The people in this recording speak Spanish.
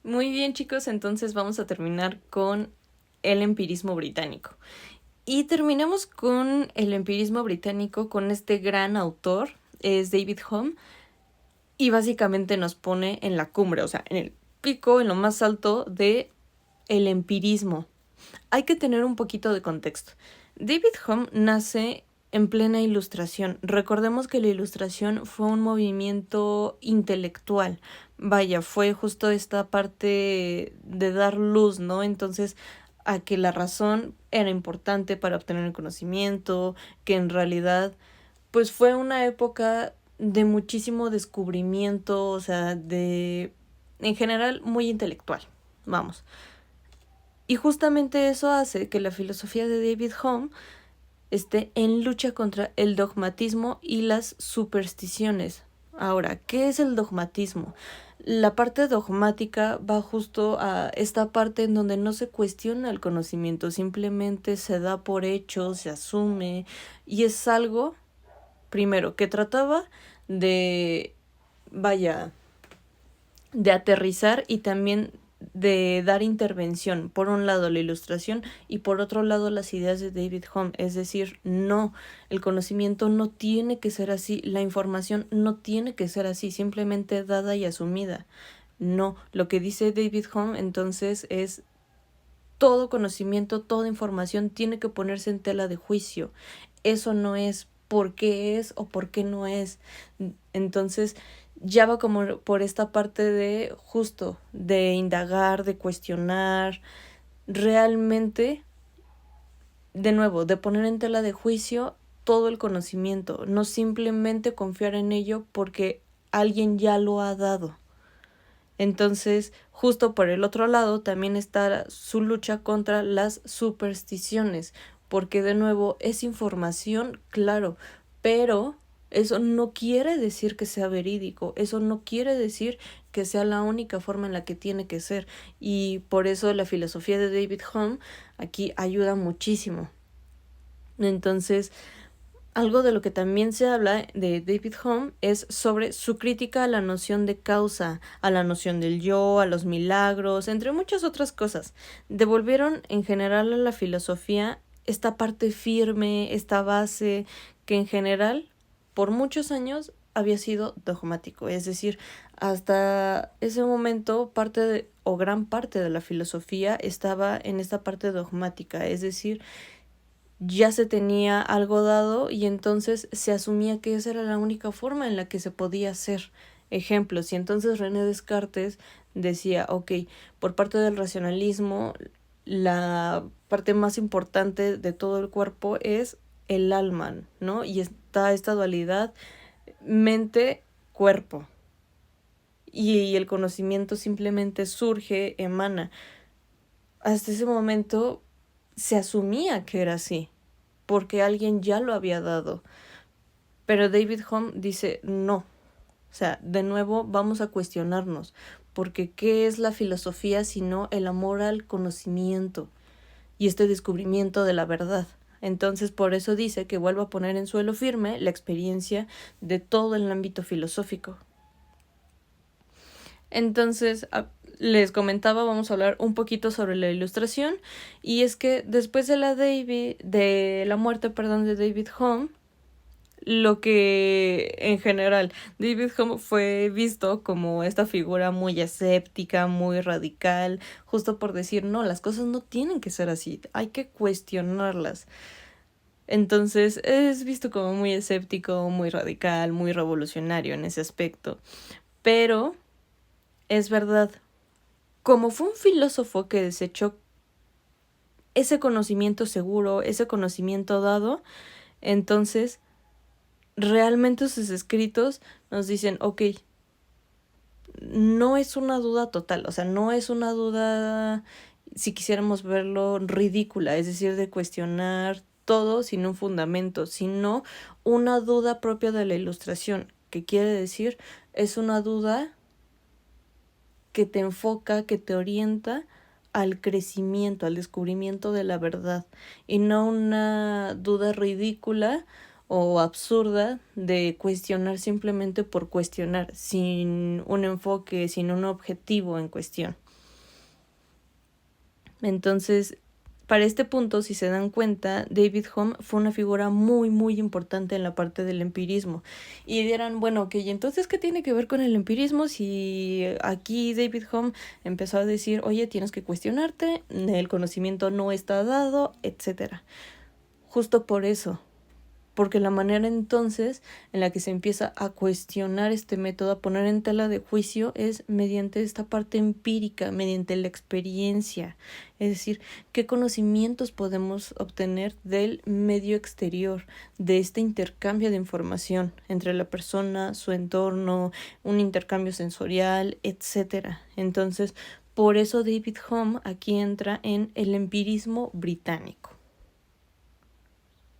Muy bien, chicos, entonces vamos a terminar con el empirismo británico. Y terminamos con el empirismo británico con este gran autor, es David Hume, y básicamente nos pone en la cumbre, o sea, en el pico, en lo más alto de el empirismo. Hay que tener un poquito de contexto. David Hume nace en plena Ilustración. Recordemos que la Ilustración fue un movimiento intelectual. Vaya, fue justo esta parte de dar luz, ¿no? Entonces, a que la razón era importante para obtener el conocimiento, que en realidad, pues fue una época de muchísimo descubrimiento, o sea, en general, muy intelectual. Vamos. Y justamente eso hace que la filosofía de David Hume esté en lucha contra el dogmatismo y las supersticiones. Ahora, ¿qué es el dogmatismo? La parte dogmática va justo a esta parte en donde no se cuestiona el conocimiento, simplemente se da por hecho, se asume, y es algo, primero, que trataba de, vaya, de aterrizar y también de dar intervención. Por un lado la Ilustración y por otro lado las ideas de David Hume. Es decir, no, el conocimiento no tiene que ser así, la información no tiene que ser así, simplemente dada y asumida. No, lo que dice David Hume entonces es todo conocimiento, toda información tiene que ponerse en tela de juicio. Eso no es por qué es o por qué no es. Entonces ya va como por esta parte de justo, de indagar, de cuestionar, realmente, de nuevo, de poner en tela de juicio todo el conocimiento, no simplemente confiar en ello porque alguien ya lo ha dado. Entonces, justo por el otro lado también está su lucha contra las supersticiones, porque de nuevo es información, claro, pero eso no quiere decir que sea verídico, eso no quiere decir que sea la única forma en la que tiene que ser, y por eso la filosofía de David Hume aquí ayuda muchísimo. Entonces, algo de lo que también se habla de David Hume es sobre su crítica a la noción de causa, a la noción del yo, a los milagros, entre muchas otras cosas. Devolvieron en general a la filosofía esta parte firme, esta base que en general por muchos años había sido dogmático, es decir, hasta ese momento o gran parte de la filosofía estaba en esta parte dogmática, es decir, ya se tenía algo dado y entonces se asumía que esa era la única forma en la que se podía hacer. Ejemplos, y entonces René Descartes decía, ok, por parte del racionalismo, la parte más importante de todo el cuerpo es el alma, ¿no? Y está esta dualidad mente-cuerpo. Y el conocimiento simplemente surge, emana. Hasta ese momento se asumía que era así, porque alguien ya lo había dado. Pero David Hume dice no. O sea, de nuevo vamos a cuestionarnos, porque ¿qué es la filosofía sino el amor al conocimiento y este descubrimiento de la verdad? Entonces, por eso dice que vuelva a poner en suelo firme la experiencia de todo el ámbito filosófico. Entonces, les comentaba, vamos a hablar un poquito sobre la Ilustración, y es que después de la muerte, de David Hume, lo que en general David Hume fue visto como esta figura muy escéptica, muy radical, justo por decir, no, las cosas no tienen que ser así, hay que cuestionarlas. Entonces es visto como muy escéptico, muy radical, muy revolucionario en ese aspecto. Pero es verdad, como fue un filósofo que desechó ese conocimiento seguro, ese conocimiento dado, entonces realmente sus escritos nos dicen, ok, no es una duda total, o sea, no es una duda, si quisiéramos verlo, ridícula, es decir, de cuestionar todo sin un fundamento, sino una duda propia de la Ilustración, que quiere decir, es una duda que te enfoca, que te orienta al crecimiento, al descubrimiento de la verdad, y no una duda ridícula o absurda de cuestionar simplemente por cuestionar, sin un enfoque, sin un objetivo en cuestión. Entonces, para este punto, si se dan cuenta, David Hume fue una figura muy, muy importante en la parte del empirismo. Y dirán, bueno, ok, entonces, ¿qué tiene que ver con el empirismo si aquí David Hume empezó a decir, oye, tienes que cuestionarte, el conocimiento no está dado, etcétera? Justo por eso, porque la manera entonces en la que se empieza a cuestionar este método, a poner en tela de juicio, es mediante esta parte empírica, mediante la experiencia, es decir, qué conocimientos podemos obtener del medio exterior, de este intercambio de información entre la persona, su entorno, un intercambio sensorial, etcétera. Entonces, por eso David Hume aquí entra en el empirismo británico.